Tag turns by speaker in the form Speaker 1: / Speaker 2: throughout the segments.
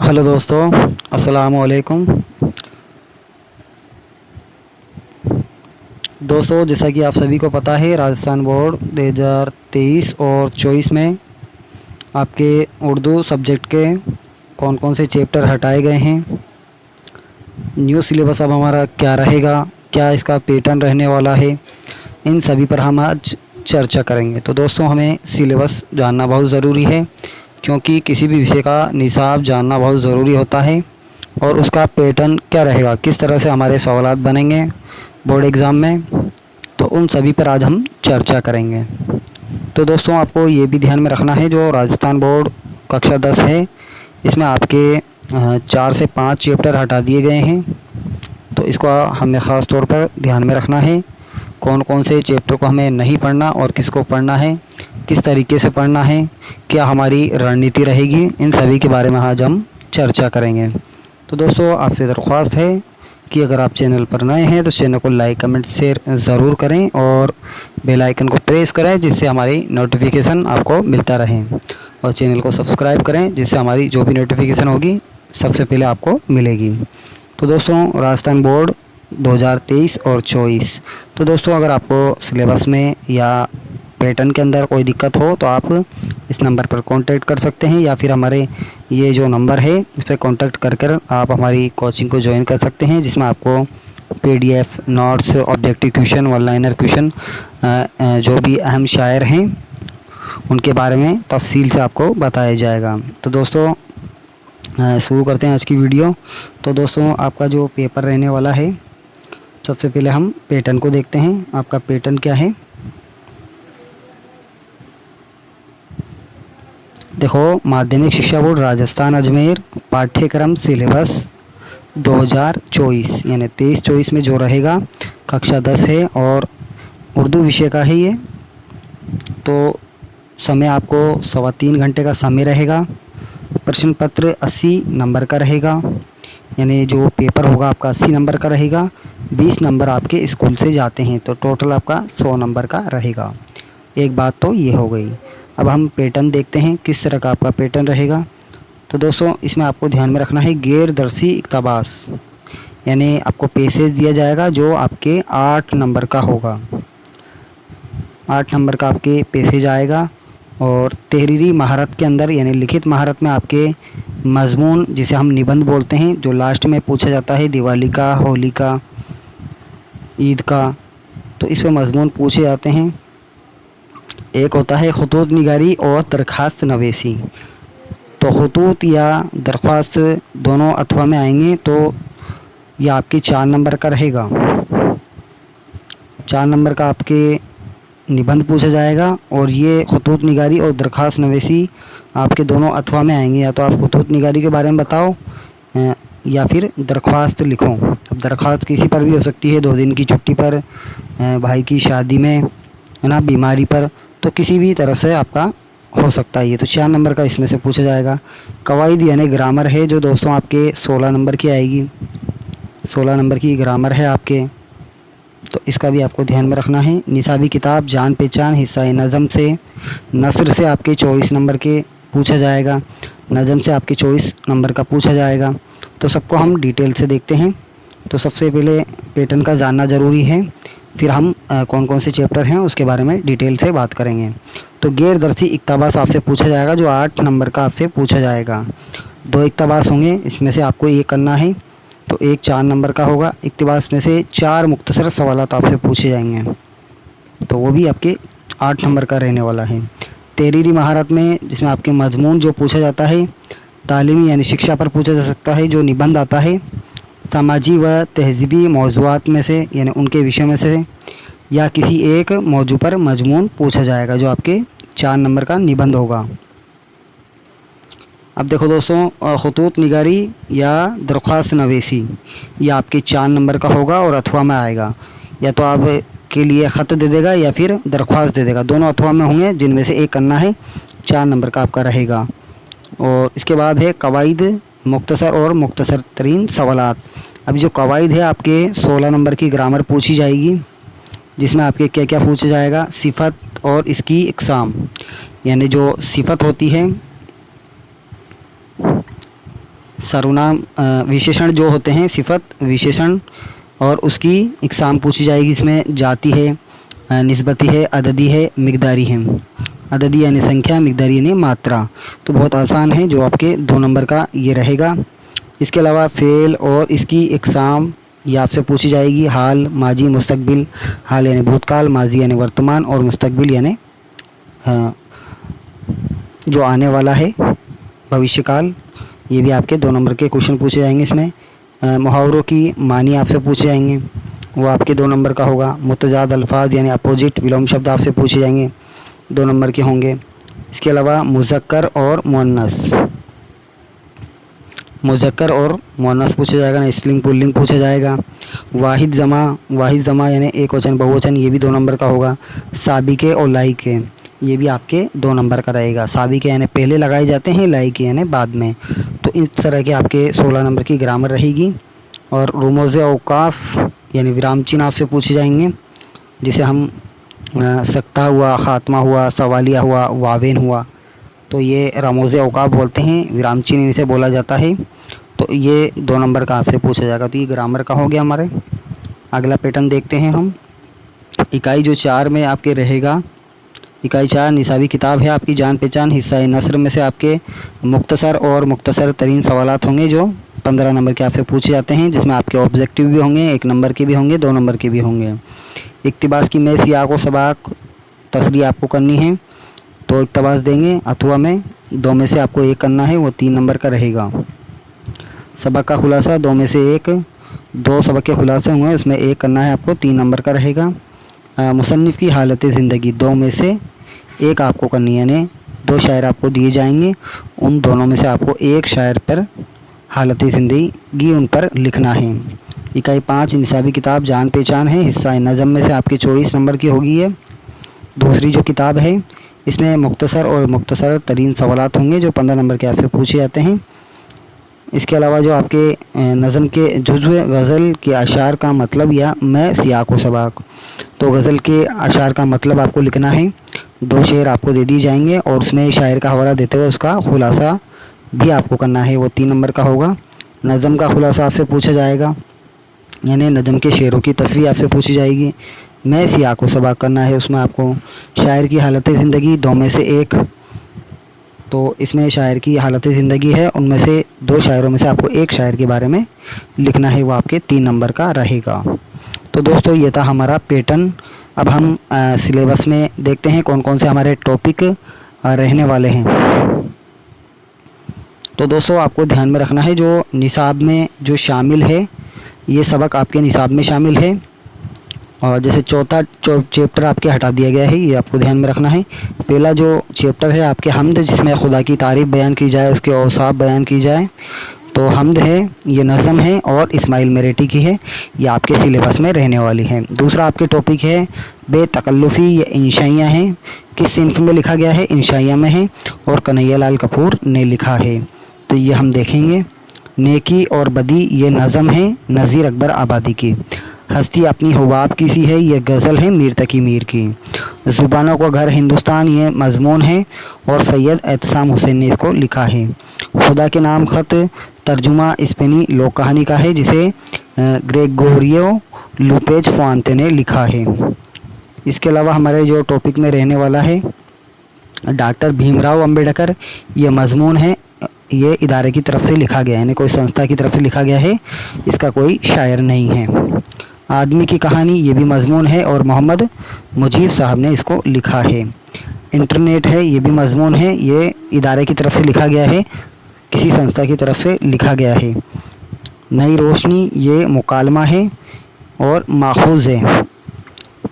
Speaker 1: Hello दोस्तों, अस्सलाम वालेकुम। दोस्तों, जैसा कि आप सभी को पता है, राजस्थान बोर्ड 2023 और 24 में आपके उर्दू सब्जेक्ट के कौन कौन से चैप्टर हटाए गए हैं, न्यू सिलेबस अब हमारा क्या रहेगा, क्या इसका पैटर्न रहने वाला है, इन सभी पर हम आज चर्चा करेंगे। तो दोस्तों, हमें सिलेबस जानना बहुत ज़रूरी है, क्योंकि किसी भी विषय का निसाब जानना बहुत ज़रूरी होता है और उसका पैटर्न क्या रहेगा, किस तरह से हमारे सवालात बनेंगे बोर्ड एग्ज़ाम में, तो उन सभी पर आज हम चर्चा करेंगे। तो दोस्तों, आपको ये भी ध्यान में रखना है, जो राजस्थान बोर्ड कक्षा 10 है, इसमें आपके 4 से 5 चैप्टर हटा दिए गए हैं। तो इसको हमें ख़ास तौर पर ध्यान में रखना है, कौन कौन से चैप्टर को हमें नहीं पढ़ना और किसको पढ़ना है, किस तरीके से पढ़ना है, क्या हमारी रणनीति रहेगी, इन सभी के बारे में आज हम चर्चा करेंगे। तो दोस्तों, आपसे दरख्वास्त है कि अगर आप चैनल पर नए हैं तो चैनल को लाइक कमेंट शेयर ज़रूर करें और बेल आइकन को प्रेस करें, जिससे हमारी नोटिफिकेशन आपको मिलता रहे, और चैनल को सब्सक्राइब करें, जिससे हमारी जो भी नोटिफिकेशन होगी सबसे पहले आपको मिलेगी। तो दोस्तों, राजस्थान बोर्ड 2023 और 24। तो दोस्तों, अगर आपको सिलेबस में या पैटर्न के अंदर कोई दिक्कत हो तो आप इस नंबर पर कांटेक्ट कर सकते हैं, या फिर हमारे ये जो नंबर है इस पर कांटेक्ट कर आप हमारी कोचिंग को ज्वाइन कर सकते हैं, जिसमें आपको PDF, notes, objective question, one liner question, जो भी अहम शायर हैं उनके बारे में तफसील से आपको बताया जाएगा। तो दोस्तों, शुरू करते हैं आज की वीडियो। तो दोस्तों, आपका जो पेपर रहने वाला है, सबसे पहले हम पैटर्न को देखते हैं। आपका पैटर्न क्या है, देखो, माध्यमिक शिक्षा बोर्ड राजस्थान अजमेर पाठ्यक्रम सिलेबस 2024 यानी 23-24 में जो रहेगा, कक्षा 10 है और उर्दू विषय का है ये। तो समय आपको 3.25 घंटे का समय रहेगा। प्रश्न पत्र 80 नंबर का रहेगा, यानी जो पेपर होगा आपका 80 नंबर का रहेगा। 20 नंबर आपके स्कूल से जाते हैं, तो टोटल आपका 100 नंबर का रहेगा। एक बात तो ये हो गई। अब हम पैटर्न देखते हैं, किस तरह का आपका पैटर्न रहेगा। तो दोस्तों, इसमें आपको ध्यान में रखना है, गैर दर्शी इक़्तिबास, यानी आपको पैसेज दिया जाएगा जो आपके 8 नंबर का होगा। 8 नंबर का आपके पैसेज आएगा। और तहरीरी महारत के अंदर यानी लिखित महारत में आपके मज़मून, जिसे हम निबंध बोलते हैं, जो लास्ट में पूछा जाता है, दिवाली का, होली का, ईद का, तो इस पर मज़मून पूछे जाते हैं। एक होता है खतूत निगारी और दरख्वास्त नवेसी। तो खतूत या दरख्वास्त दोनों अथवा में आएंगे, तो यह आपकी 4 नंबर का रहेगा। 4 नंबर का आपके निबंध पूछा जाएगा, और ये खतूत निगारी और दरख्वास्त नवेसी आपके दोनों अथवा में आएंगे। या तो आप खतूत निगारी के बारे में बताओ या फिर दरख्वास्त लिखो। अब दरख्वास्त किसी पर भी हो सकती है, 2 दिन की छुट्टी पर, भाई की शादी में, है ना, बीमारी पर, तो किसी भी तरह से आपका हो सकता है ये। तो 4 नंबर का इसमें से पूछा जाएगा। कवायद यानी ग्रामर है, जो दोस्तों आपके 16 नंबर की आएगी। 16 नंबर की ग्रामर है आपके, तो इसका भी आपको ध्यान में रखना है। निसाबी किताब, जान पहचान, हिस्सा नज़म से, नसर से आपके 24 नंबर के पूछा जाएगा। नज़म से आपके 24 नंबर का पूछा जाएगा। तो सबको हम डिटेल से देखते हैं। तो सबसे पहले पैटर्न का जानना ज़रूरी है, फिर हम कौन कौन से चैप्टर हैं उसके बारे में डिटेल से बात करेंगे। तो गैर दर्शी इक़्तिबास आपसे पूछा जाएगा, जो 8 नंबर का आपसे पूछा जाएगा। 2 इक़्तिबास होंगे, इसमें से आपको ये करना है। तो एक 4 नंबर का होगा। इक़्तिबास में से 4 मुख्तसर सवालात आपसे पूछे जाएंगे, तो वो भी आपके 8 नंबर का रहने वाला है। तहरीरी महारत में, जिसमें आपके मजमून जो पूछा जाता है, तालीमी यानी शिक्षा पर पूछा जा सकता है, जो निबंध आता है। समाजी व तहज़ीबी मौज़ूआत में से, यानी उनके विषय में से, या किसी एक मौजू पर मजमून पूछा जाएगा, जो आपके 4 नंबर का निबंध होगा। अब देखो दोस्तों, खतूत निगारी या दरख्वास्त नवेसी, ये आपके 4 नंबर का होगा और अथवा में आएगा। या तो आप के लिए ख़त दे देगा या फिर दरख्वास्त दे देगा, दोनों अथवा में होंगे, जिनमें से एक करना है। 4 नंबर का आपका रहेगा। और इसके बाद है कवायद, मुख्तसर और मुख्तसर तरीन सवालात। अभी जो कवायद है, आपके 16 नंबर की ग्रामर पूछी जाएगी, जिसमें आपके क्या क्या पूछा जाएगा, सिफ़त और इसकी इक़साम, यानी जो सिफ़त होती है, सर्वनाम विशेषण जो होते हैं, सिफत विशेषण, और उसकी इकसाम पूछी जाएगी। इसमें जाती है, निस्बती है, अददी है, मिक़दारी है। अददी यानी संख्या, मिक़दारी यानी मात्रा। तो बहुत आसान है, जो आपके 2 नंबर का ये रहेगा। इसके अलावा फ़ेल और इसकी इकसाम ये आपसे पूछी जाएगी। हाल, माजी, मुस्तकबिल। हाल यानी भूतकाल, माजी यानी वर्तमान, और मुस्तकबिल यानी जो आने वाला है, भविष्यकाल। ये भी आपके 2 नंबर के क्वेश्चन पूछे जाएंगे। इसमें मुहावरों की मानी आपसे पूछे जाएंगे, वो आपके 2 नंबर का होगा। मुतजाद अल्फाज यानी अपोजिट विलोम शब्द आपसे पूछे जाएंगे, 2 नंबर के होंगे। इसके अलावा मुज़क्कर और मुज़क्कर और मुअन्नस पूछा जाएगा, ना स्त्रीलिंग पुल्लिंग पूछा जाएगा। वाहिद जमा यानी एक वचन बहुवचन, ये भी 2 नंबर का होगा। साबिके और लाइके, ये भी आपके 2 नंबर का रहेगा। साबिके यानी पहले लगाए जाते हैं, लाइके यानी बाद में। तो इस तरह के आपके 16 नंबर की ग्रामर रहेगी। और रुमूज़ औक़ाफ़ यानी विराम चिन्ह आपसे पूछे जाएंगे, जिसे हम सख्ता हुआ, ख़ात्मा हुआ, सवालिया हुआ, वावेन हुआ, तो ये रमूज़ औक़ाफ़ बोलते हैं, विराम चिन्ह इसे बोला जाता है। तो ये 2 नंबर का आपसे पूछा जाएगा। तो ये ग्रामर का हो गया हमारे। अगला पैटर्न देखते हैं हम। इकाई जो 4 में आपके रहेगा, इकाई 4 निसाबी किताब है आपकी जान पहचान। हिस्सा नस्र में से आपके मुख्तसर और मुख्तसर तरीन सवालात होंगे, जो 15 नंबर के आपसे पूछे जाते हैं, जिसमें आपके ऑब्जेक्टिव भी होंगे, 1 नंबर के भी होंगे, 2 नंबर के भी होंगे। इक्तिबास की में सियाक व सबाक तसरी आपको करनी है, तो इक्तबास देंगे। अथवा में 2 में से आपको 1 करना है, वो 3 नंबर का रहेगा। सबक का खुलासा 2 में से 1, 2 सबक के खुलासे हुए, उसमें 1 करना है आपको, 3 नंबर का रहेगा। मुसन्निफ़ की हालत ज़िंदगी 2 में से 1 आपको करनी है, यानी 2 शायर आपको दिए जाएंगे, उन दोनों में से आपको 1 शायर पर हालत ज़िंदगी उन पर लिखना है। इकाई 5 निसाबी किताब जान पहचान है, हिस्सा नज़म में से आपके 24 नंबर की होगी। ये दूसरी जो किताब है, इसमें मुख्तसर और मुख्तसर तरीन सवालात होंगे, जो 15 नंबर के आपसे पूछे जाते हैं। इसके अलावा जो आपके नज़म के जुज़्व गज़ल के अशार का मतलब या मैं सियाक व सबाक, तो गज़ल के अशार का मतलब आपको लिखना है। 2 शेर आपको दे दिए जाएंगे, और उसमें शायर का हवाला देते हुए उसका खुलासा भी आपको करना है, वो 3 नंबर का होगा। नज़म का खुलासा आपसे पूछा जाएगा, यानी नज़म के शेरों की तसरीह आपसे पूछी जाएगी। मैं सियाक व सबाक करना है, उसमें आपको शायर की हालत ज़िंदगी 2 में से 1, तो इसमें शायर की हालत ज़िंदगी है, उनमें से 2 शायरों में से आपको 1 शायर के बारे में लिखना है, वो आपके 3 नंबर का रहेगा। तो दोस्तों ये था हमारा पैटर्न। अब हम सिलेबस में देखते हैं कौन कौन से हमारे टॉपिक रहने वाले हैं। तो दोस्तों आपको ध्यान में रखना है, जो निसाब में जो शामिल है, ये सबक आपके निसाब में शामिल है। और जैसे चौथा चैप्टर आपके हटा दिया गया है, ये आपको ध्यान में रखना है। पहला जो चैप्टर है आपके हम्द, जिसमें खुदा की तारीफ़ बयान की जाए, उसके औसाफ बयान की जाए, तो हम्द है, ये नज़म है और इस्माइल मेरेटी की है, ये आपके सिलेबस में रहने वाली है। दूसरा आपके टॉपिक है बेतकल्लुफ़ी, ये इंशाइयाँ हैं, किस सिन्फ में लिखा गया है, इंशाइयाँ में है, और कन्हैया लाल कपूर ने लिखा है, तो ये हम देखेंगे। नेकी और बदी, ये नज़म है नज़ीर अकबर आबादी की। हस्ती अपनी हुबाब की सी है, ये गज़ल है मीर तकी मीर की। ज़ुबानों का घर हिंदुस्तान, ये मज़मून है, और सैयद एहतसाम हुसैन ने इसको लिखा है। खुदा के नाम ख़त तर्जुमा स्पेनी लोक कहानी का है, जिसे ग्रेगोरियो लुपेज फुआंते ने लिखा है। इसके अलावा हमारे जो टॉपिक में रहने वाला है डॉक्टर भीमराव अंबेडकर, ये मज़मून है, ये इदारे की तरफ से लिखा गया है, यानी कोई संस्था की तरफ से लिखा गया है, इसका कोई शायर नहीं है। आदमी की कहानी, ये भी मज़मून है, और मोहम्मद मुजीब साहब ने इसको लिखा है। इंटरनेट है, ये भी मज़मून है, ये इदारे की तरफ से लिखा गया है, किसी संस्था की तरफ से लिखा गया है। नई रोशनी, ये मुकालमा है और माखूज़ है।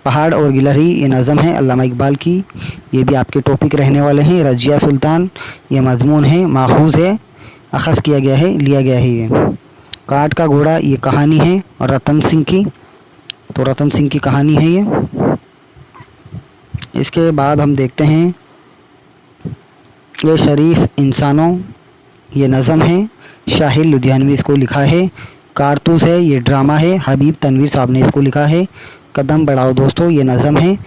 Speaker 1: पहाड़ और गिलहरी, ये नज़म है अल्लामा इकबाल की, ये भी आपके टॉपिक रहने वाले हैं। रजिया सुल्तान, ये मज़मून है, माखूज़ है, अख़ज़ किया गया है, लिया गया है। ये काठ का घोड़ा, ये कहानी है और रतन सिंह की, तो रतन सिंह की कहानी है ये। इसके बाद हम देखते हैं ये शरीफ इंसानों, ये नज़म है, शाहिल लुधियानवी इसको लिखा है। कारतूस है, ये ड्रामा है, हबीब तनवीर साहब ने इसको लिखा है। कदम बढ़ाओ दोस्तों, ये नज़म है,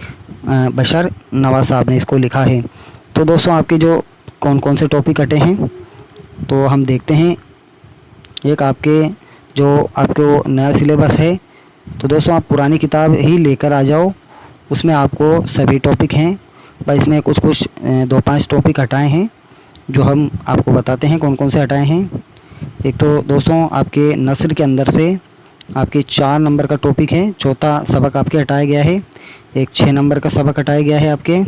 Speaker 1: बशर नवाज़ साहब ने इसको लिखा है। तो दोस्तों आपके जो कौन कौन से टॉपिक कटे हैं, तो हम देखते हैं। एक आपके जो आपके वो नया सिलेबस है, तो दोस्तों आप पुरानी किताब ही लेकर आ जाओ। उसमें आपको सभी टॉपिक हैं, बस इसमें कुछ कुछ 2-5 टॉपिक हटाए हैं जो हम आपको बताते हैं कौन कौन से हटाए हैं। एक तो दोस्तों आपके नस्र के अंदर से आपके 4 नंबर का टॉपिक है, चौथा सबक आपके हटाया गया है। एक 6 नंबर का सबक हटाया गया है आपके,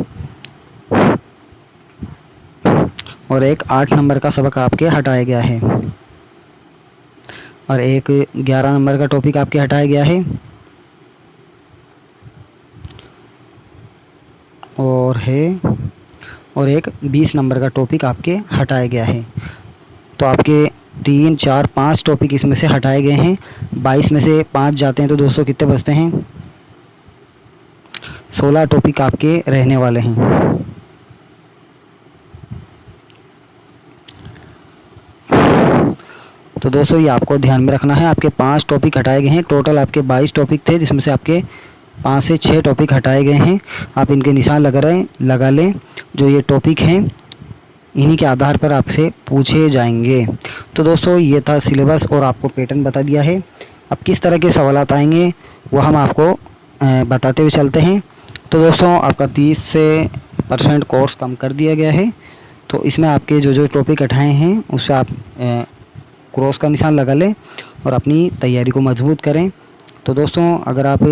Speaker 1: और एक 8 नंबर का सबक आपके हटाया गया है, और एक 11 नंबर का टॉपिक आपके हटाया गया है, और एक 20 नंबर का टॉपिक आपके हटाया गया है। तो आपके 3, 4, 5 टॉपिक इसमें से हटाए गए हैं। 22 में से 5 जाते हैं तो दोस्तों कितने बचते हैं? 16 टॉपिक आपके रहने वाले हैं। तो दोस्तों ये आपको ध्यान में रखना है, आपके 5 टॉपिक हटाए गए हैं। टोटल आपके 22 टॉपिक थे, जिसमें से आपके 5 से 6 टॉपिक हटाए गए हैं। आप इनके निशान लगा लें। जो ये टॉपिक हैं इन्हीं के आधार पर आपसे पूछे जाएंगे। तो दोस्तों ये था सिलेबस और आपको पैटर्न बता दिया है। अब किस तरह के सवालात आएंगे वो हम आपको बताते हुए चलते हैं। तो दोस्तों आपका 30% कोर्स कम कर दिया गया है। तो इसमें आपके जो जो टॉपिक हटाए हैं उससे आप क्रॉस का निशान लगा लें और अपनी तैयारी को मजबूत करें। तो दोस्तों अगर आप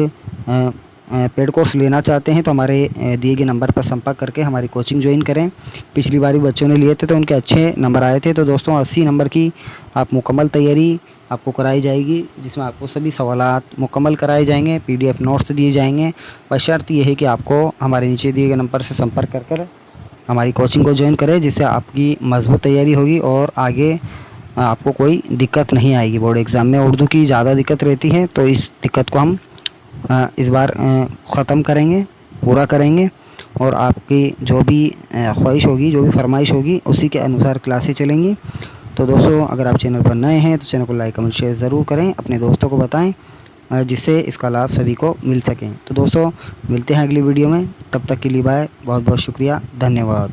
Speaker 1: पेड कोर्स लेना चाहते हैं तो हमारे दिए गए नंबर पर संपर्क करके हमारी कोचिंग ज्वाइन करें। पिछली बार भी बच्चों ने लिए थे तो उनके अच्छे नंबर आए थे। तो दोस्तों 80 नंबर की आप मुकम्मल तैयारी आपको कराई जाएगी, जिसमें आपको सभी सवालात मुकम्मल कराए जाएंगे, PDF नोट्स दिए जाएंगे। बशर्त ये है कि आपको हमारे नीचे दिए गए नंबर से संपर्क कर हमारी कोचिंग को ज्वाइन करें, जिससे आपकी मजबूत तैयारी होगी और आगे आपको कोई दिक्कत नहीं आएगी। बोर्ड एग्ज़ाम में उर्दू की ज़्यादा दिक्कत रहती है, तो इस दिक्कत को हम इस बार ख़त्म करेंगे, पूरा करेंगे, और आपकी जो भी ख्वाहिश होगी, जो भी फरमाइश होगी, उसी के अनुसार क्लासें चलेंगी। तो दोस्तों अगर आप चैनल पर नए हैं तो चैनल को लाइक कमेंट शेयर ज़रूर करें, अपने दोस्तों को बताएं, जिससे इसका लाभ सभी को मिल सकें। तो दोस्तों मिलते हैं अगली वीडियो में, तब तक के लिए बाय, बहुत बहुत शुक्रिया, धन्यवाद।